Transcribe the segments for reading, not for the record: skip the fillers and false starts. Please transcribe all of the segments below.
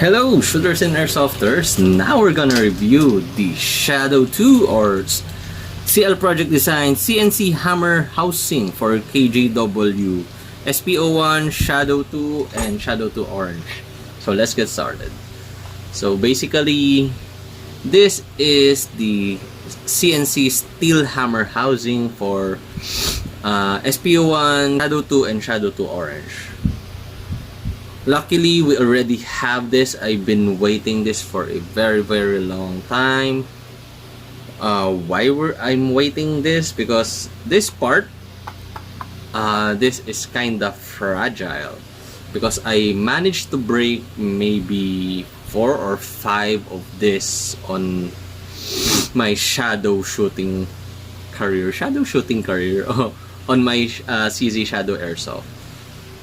Hello shooters and airsofters, now we're gonna review the Shadow 2 or CL Project Design CNC hammer housing for KJW SP01, Shadow 2, and Shadow 2 Orange. So let's get started. So basically, this is the CNC steel hammer housing for SP01, Shadow 2, and Shadow 2 Orange. Luckily, we already have this. I've been waiting this for a very long time. I'm waiting this? Because this part, this is kinda fragile. Because I managed to break maybe 4 or 5 of this on my shadow shooting career. On my CZ Shadow Airsoft.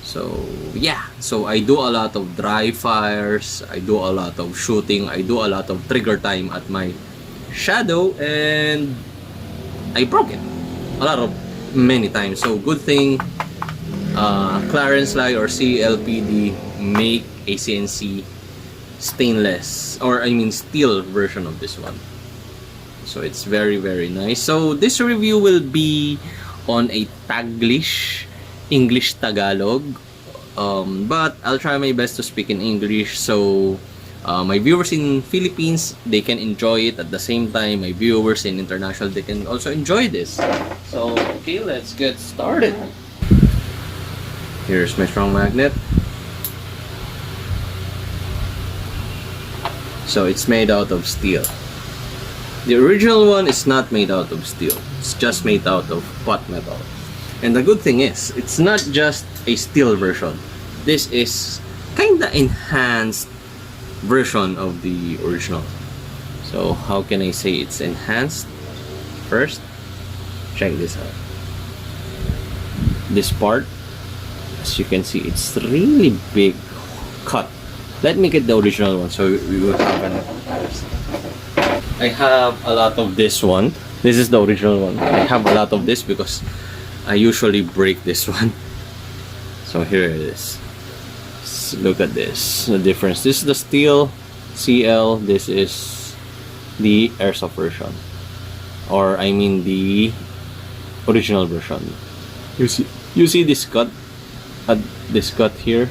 So yeah, so I do a lot of dry fires, I do a lot of shooting, I do a lot of trigger time at my shadow, and I broke it many times. So good thing Clarence Lie or CLPD make a CNC stainless, or I mean steel version of this one. So it's very nice. So this review will be on a Taglish English Tagalog, but I'll try my best to speak in English, so my viewers in Philippines, they can enjoy it. At the same time, my viewers in international, they can also enjoy this. So okay, let's get started. Here's my strong magnet. So it's made out of steel. The original one is not made out of steel, it's just made out of pot metal. And the good thing is, it's not just a steel version. This is kinda enhanced version of the original. So how can I say it's enhanced? First, check this out. This part, as you can see, it's really big cut. Let me get the original one so we will have an comparison. I have a lot of this one. This is the original one. I have a lot of this because I usually break this one. So here it is. Look at this, the difference. This is the steel CL. This is the airsoft version, or I mean the original version. You see this cut, this cut here,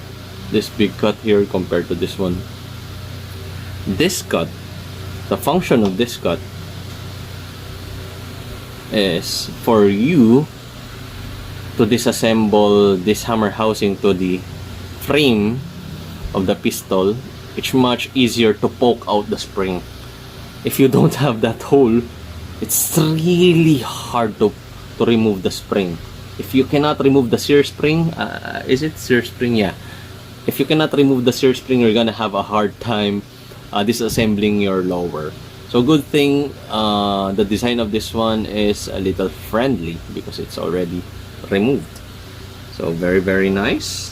this big cut here compared to this one. This cut, the function of this cut is for you to disassemble this hammer housing to the frame of the pistol. It's much easier to poke out the spring. If you don't have that hole, it's really hard to remove the spring. If you cannot remove the sear spring, is it sear spring? Yeah. If you cannot remove the sear spring, you're gonna have a hard time disassembling your lower. So good thing the design of this one is a little friendly because it's already removed. So very nice.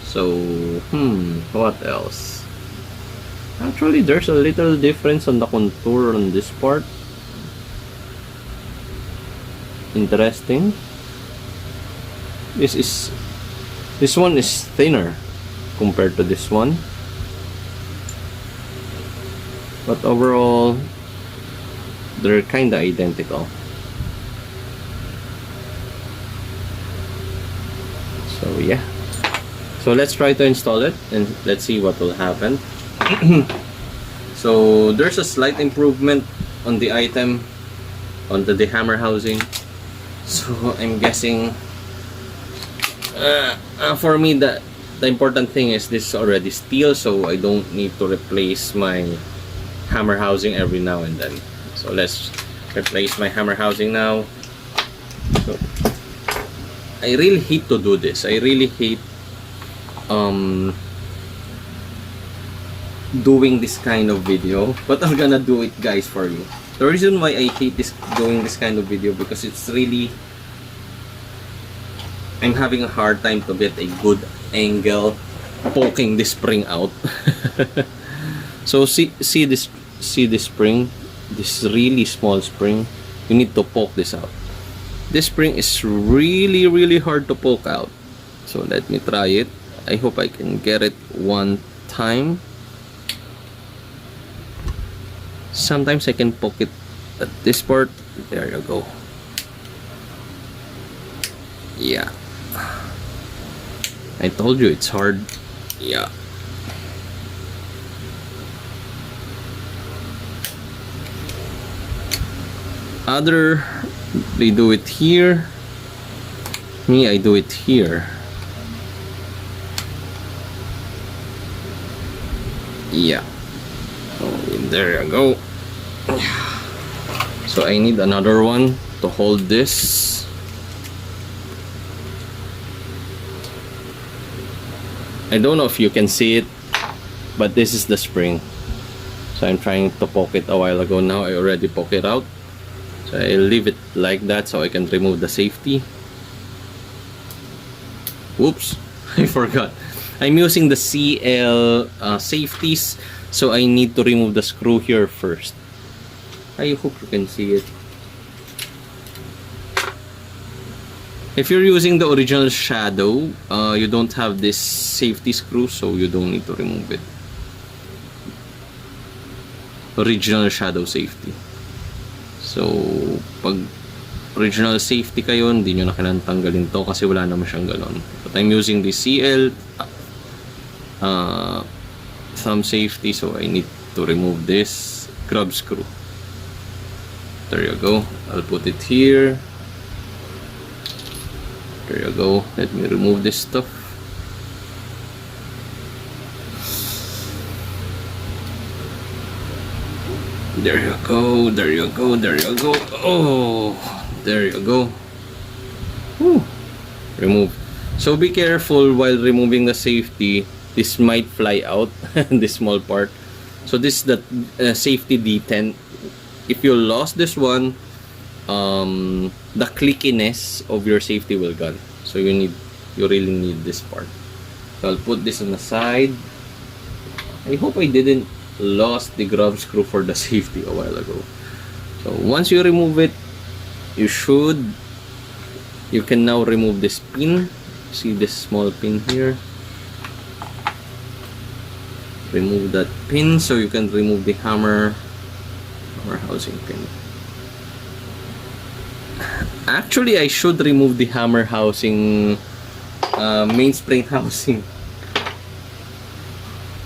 So what else? Actually, there's a little difference on the contour on this part. Interesting. This one is thinner compared to this one, but overall they're kinda identical. So yeah, so let's try to install it and let's see what will happen. So there's a slight improvement on the item, on the hammer housing. So I'm guessing for me the important thing is this is already steel, so I don't need to replace my hammer housing every now and then. So let's replace my hammer housing now. So I really hate to do this. I really hate doing this kind of video, but I'm gonna do it, guys, for you. The reason why I hate doing this kind of video, because it's really, I'm having a hard time to get a good angle poking this spring out. So see this spring, this really small spring. You need to poke this out. This spring is really hard to poke out. So let me try it. I hope I can get it one time. Sometimes I can poke it at this part. There you go. Yeah. I told you it's hard. Yeah. Other, they do it here. Me, I do it here. Yeah. Oh, there you go. So I need another one to hold this. I don't know if you can see it, but this is the spring. So I'm trying to poke it a while ago. Now I already poke it out. So I'll leave it like that so I can remove the safety. Whoops, I forgot. I'm using the CL safeties, so I need to remove the screw here first. I hope you can see it. If you're using the original Shadow, you don't have this safety screw, so you don't need to remove it. Original Shadow safety. So, pag original safety kayo, hindi nyo na kailangan tanggalin to kasi wala naman siyang ganon. But I'm using the CL thumb safety, so I need to remove this grub screw. There you go. I'll put it here. There you go. Let me remove this stuff. There you go. There you go. There you go. Oh, there you go. Whew. Remove. So be careful while removing the safety. This might fly out. This small part. So this is the safety detent. If you lost this one, the clickiness of your safety will gone. So you really need this part. So I'll put this on the side. I hope I didn't lost the grub screw for the safety a while ago. So once you remove it, you can now remove this pin. See this small pin here? Remove that pin so you can remove the hammer housing pin. Actually, I should remove the hammer housing, mainspring housing.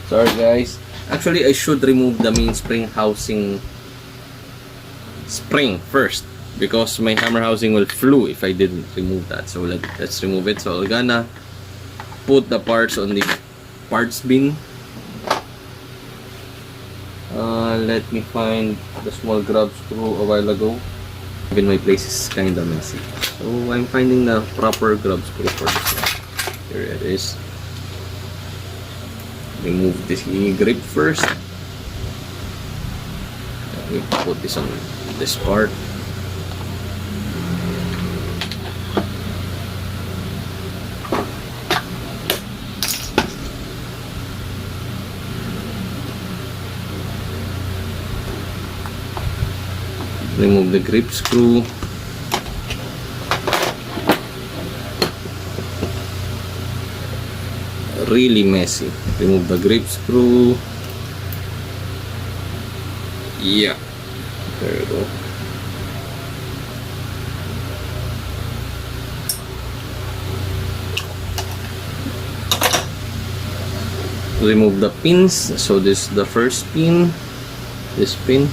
Sorry guys. Actually, I should remove the mainspring housing spring first, because my hammer housing will flew if I didn't remove that. So let's remove it. So I'm gonna put the parts on the parts bin. Let me find the small grub screw a while ago. Even my place is kinda messy, so I'm finding the proper grub screw for this one. Here it is. Remove this grip first. Let me put this on this part. Remove the grip screw. Really messy. Remove the grip screw. Yeah, there you go. Remove the pins. So this is the first pin. This pin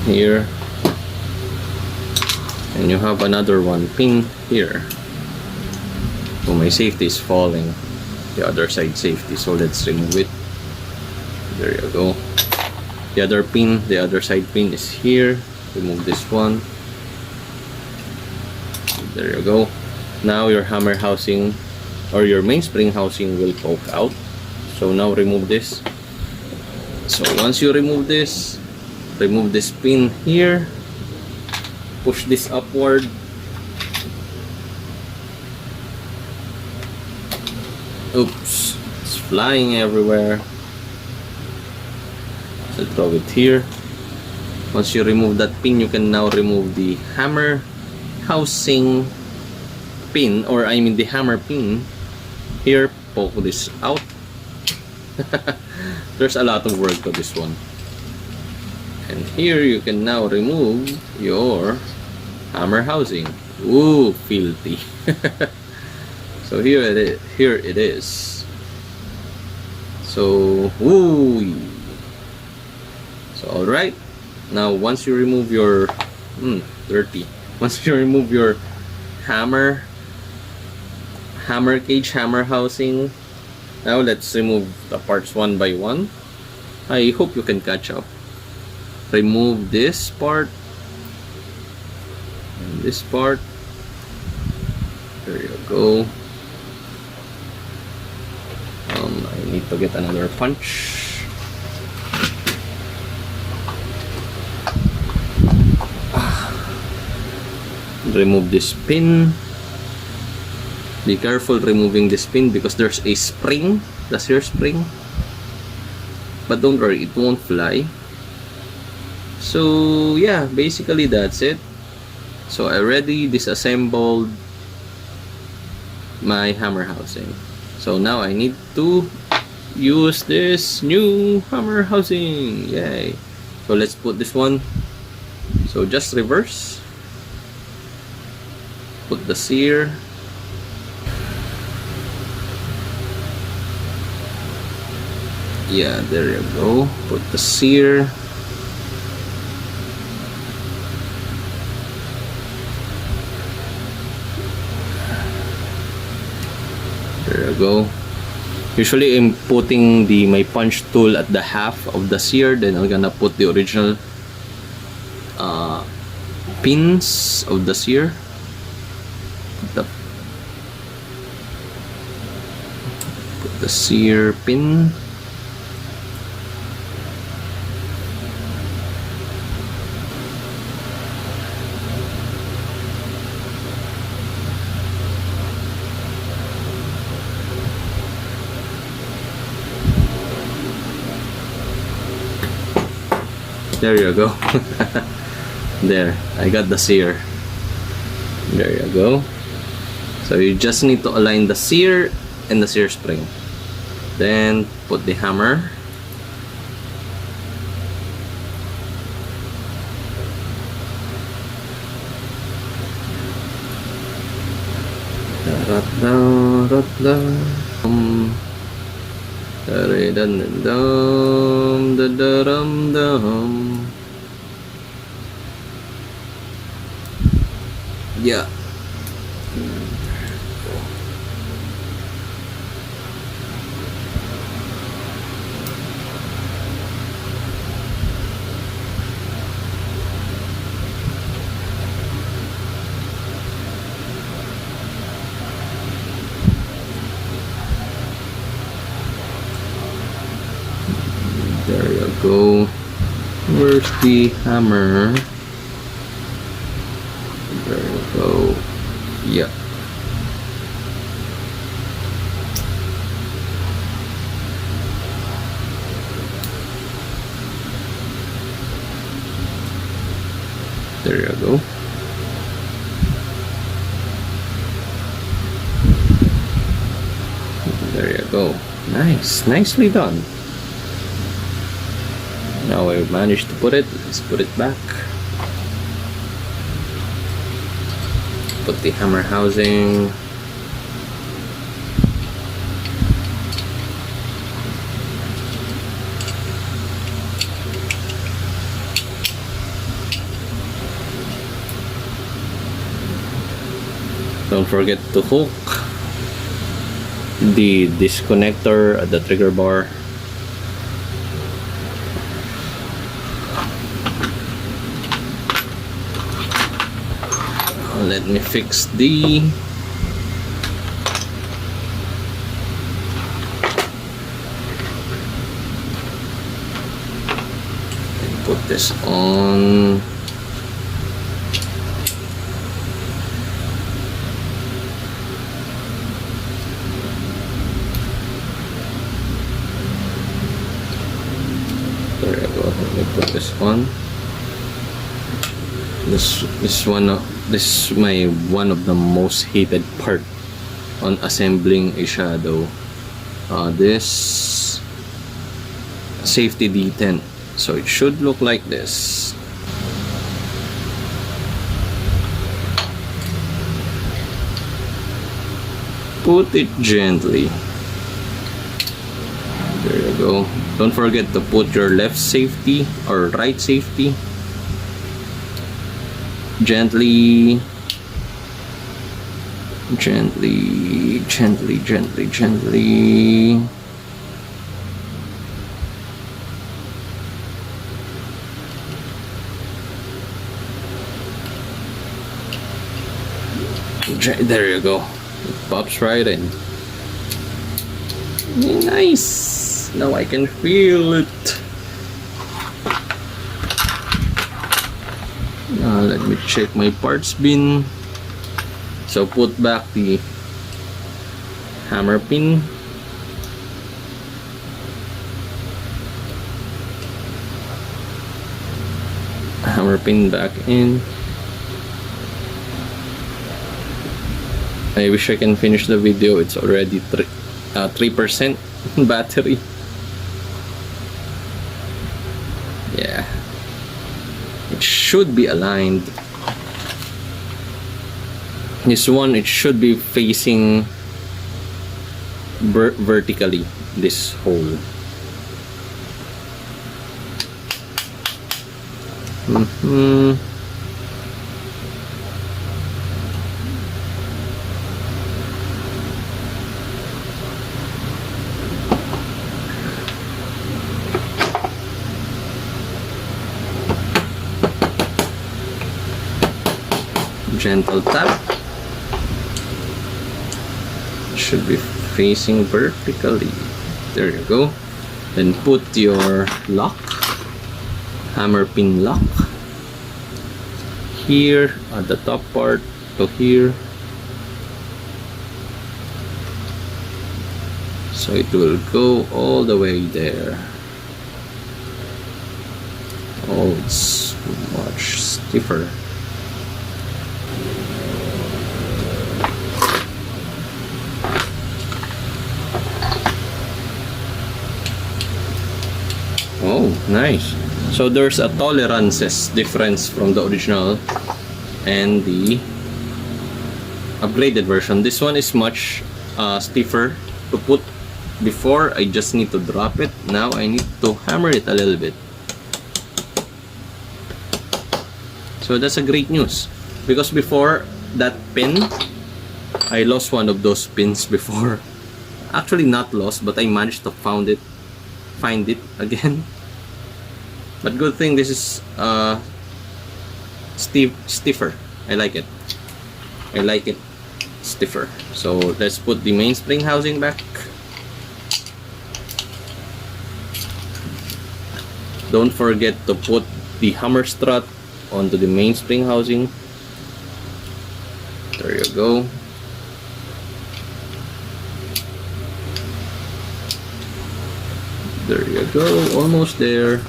here, and you have another one pin here. So my safety is falling, the other side safety, so let's remove it. There you go. The other pin, the other side pin is here. Remove this one. There you go. Now your hammer housing or your mainspring housing will poke out. So now remove this. So once you remove this pin here, push this upward. Oops, it's flying everywhere. So throw it here. Once you remove that pin, you can now remove the hammer housing pin, or I mean the hammer pin. Here, poke this out. There's a lot of work to this one. And here you can now remove your hammer housing. Ooh, filthy. So here it is. Here it is. So, ooh. So all right. Now once you remove your dirty. Once you remove your hammer cage, hammer housing, now let's remove the parts one by one. I hope you can catch up. Remove this part and this part. There you go. I need to get another punch. Remove this pin. Be careful removing this pin because there's a spring, the sear spring. But don't worry, it won't fly. So yeah, basically that's it. So I already disassembled my hammer housing. So now I need to use this new hammer housing. Yay. So let's put this one. So just reverse. Put the sear. Yeah, there you go. Put the sear. There you go. Usually I'm putting my punch tool at the half of the sear, then I'm gonna put the original pins of the sear. Put the sear pin. There you go. There, I got the sear. There you go. So you just need to align the sear and the sear spring. Then put the hammer. Yeah. There you go. Where's the hammer? There you go. Yeah. There you go. There you go. Nice. Nicely done. Now I managed to put it. Let's put it back. Put the hammer housing. Don't forget to hook the disconnector at the trigger bar. Let me fix the put this on. There you go. Let me put this on. This is one of the most hated part on assembling a shadow. This safety detent. So it should look like this. Put it gently. There you go. Don't forget to put your left safety or right safety. Gently. Gently, gently, gently, gently. There you go. It pops right in. Nice. Now I can feel it. Now let me check my parts bin. So put back the hammer pin. Hammer pin back in. I wish I can finish the video. It's already 3% battery. Yeah. It should be aligned. This one, it should be facing vertically, this hole. Gentle tap. Should be facing vertically. There you go. Then put your lock, hammer pin lock, here at the top part to here, so it will go all the way there. Oh, it's much stiffer. Oh, nice. So there's a tolerances difference from the original and the upgraded version. This one is much stiffer to put. Before, I just need to drop it. Now I need to hammer it a little bit. So that's a great news, because before, that pin, I lost one of those pins before. Actually not lost, but I managed to find it again. But good thing this is stiffer. I like it. I like it stiffer. So let's put the mainspring housing back. Don't forget to put the hammer strut onto the mainspring housing. There you go. There you go, almost there.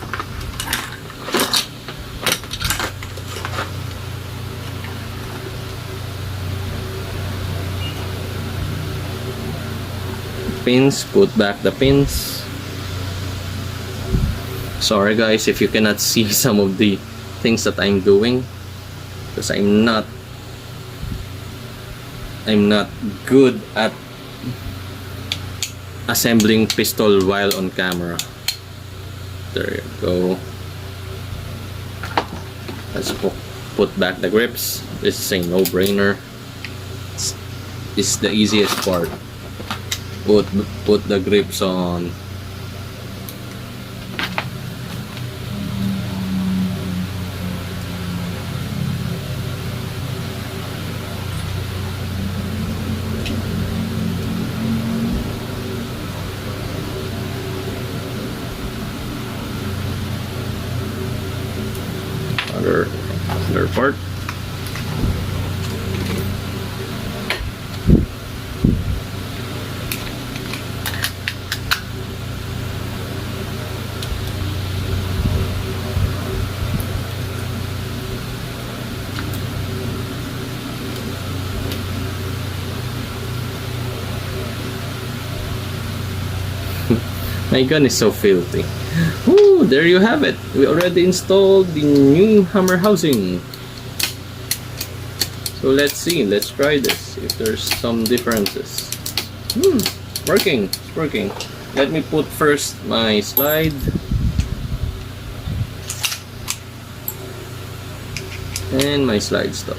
Pins, put back the pins. Sorry guys if you cannot see some of the things that I'm doing, because I'm not good at assembling pistol while on camera. There you go. Let's put back the grips. This is a no-brainer. It's the easiest part. Put the grips on. Other part. My gun is so filthy. Ooh, there you have it. We already installed the new hammer housing. So let's see, let's try this, if there's some differences. Working, it's working. Let me put first my slide. And my slide stop.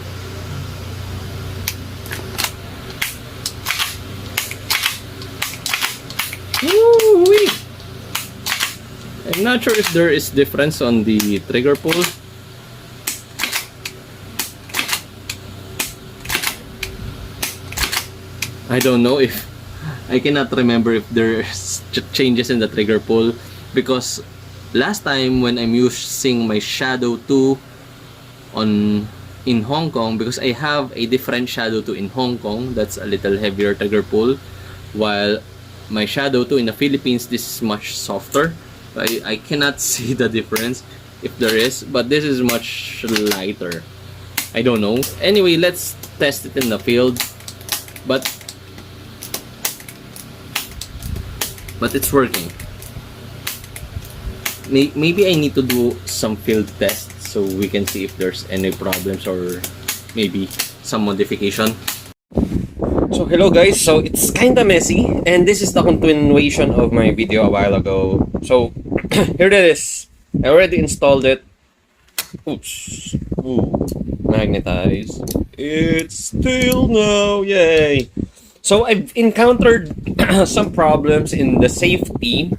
Woo-wee! I'm not sure if there is difference on the trigger pull. I don't know if I cannot remember if there's changes in the trigger pull, because last time when I'm using my Shadow 2 in Hong Kong, because I have a different Shadow 2 in Hong Kong that's a little heavier trigger pull, while my Shadow 2 in the Philippines, this is much softer. I cannot see the difference if there is, but this is much lighter. I don't know. Anyway, let's test it in the field. But it's working. Maybe I need to do some field tests so we can see if there's any problems or maybe some modification. So hello guys, so it's kinda messy, and this is the continuation of my video a while ago. So here it is. I already installed it. Oops. Ooh. Magnetize. It's steel now. Yay. So I've encountered some problems in the safety,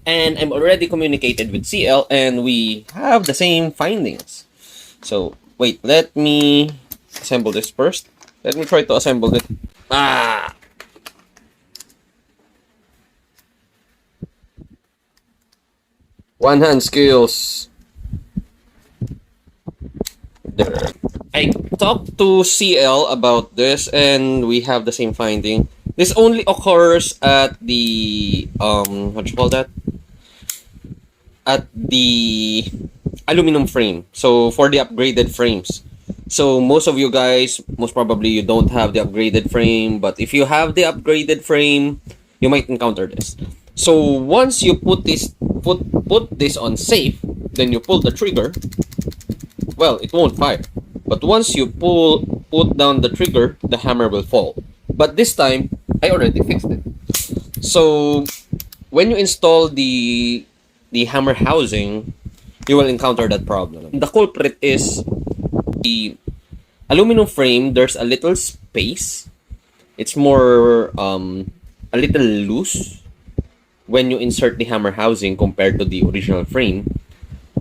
and I'm already communicated with CL, and we have the same findings. So wait, let me assemble this first. Let me try to assemble it. One hand skills. There. I talked to CL about this, and we have the same finding. This only occurs at the what you call that? At the aluminum frame. So for the upgraded frames. So most of you guys, most probably you don't have the upgraded frame, but if you have the upgraded frame, you might encounter this. So once you put this on safe, then you pull the trigger. Well, it won't fire. But once you put down the trigger, the hammer will fall. But this time, I already fixed it. So when you install the hammer housing, you will encounter that problem. The culprit is the aluminum frame. There's a little space. It's more a little loose when you insert the hammer housing compared to the original frame.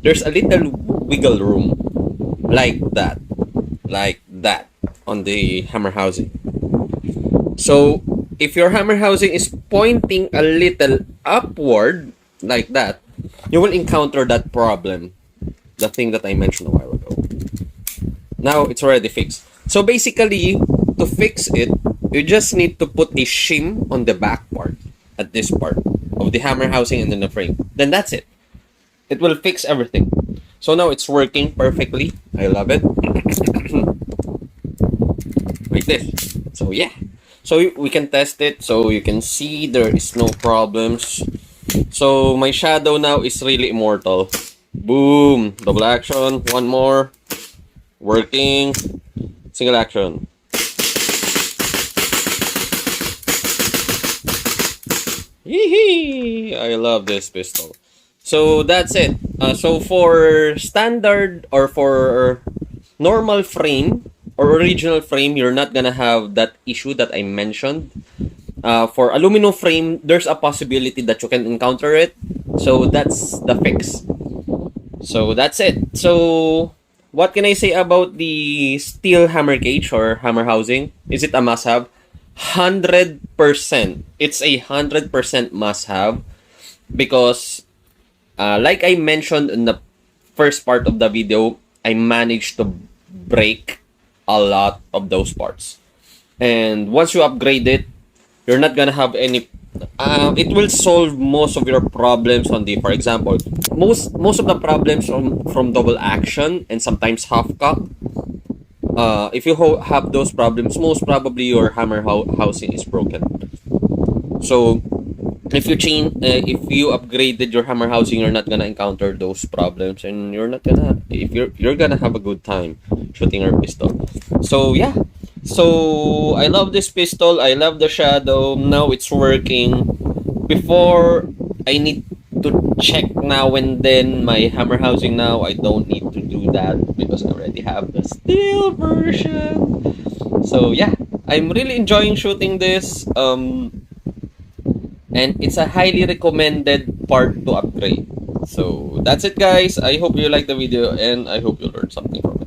There's a little wiggle room like that on the hammer housing. So if your hammer housing is pointing a little upward like that, you will encounter that problem, the thing that I mentioned a while ago. Now it's already fixed. So basically, to fix it, you just need to put a shim on the back part, at this part of the hammer housing and then the frame. Then that's it. It will fix everything. So now it's working perfectly. I love it. Like this. So yeah. So we can test it. So you can see there is no problems. So my Shadow now is really immortal. Boom. Double action. One more. Working. Single action. Yee-hee! I love this pistol. So that's it. So for standard or for normal frame or original frame, you're not gonna have that issue that I mentioned. For aluminum frame, there's a possibility that you can encounter it. So that's the fix. So that's it. So what can I say about the steel hammer cage or hammer housing? Is it a must-have? 100%. It's a 100% must-have because like I mentioned in the first part of the video, I managed to break a lot of those parts. And once you upgrade it, you're not gonna have any it will solve most of your problems on the, for example, most of the problems from double action and sometimes half cock. If you have those problems, most probably your hammer housing is broken. So if you change, if you upgraded your hammer housing, you're not gonna encounter those problems, and you're not gonna, if you're gonna have a good time shooting our pistol. So yeah, so I love this pistol. I love the Shadow. Now it's working. Before, I need to check now and then my hammer housing. Now I don't need to do that because I already have the steel version. So yeah, I'm really enjoying shooting this. And it's a highly recommended part to upgrade. So that's it, guys. I hope you like the video, and I hope you learned something from it.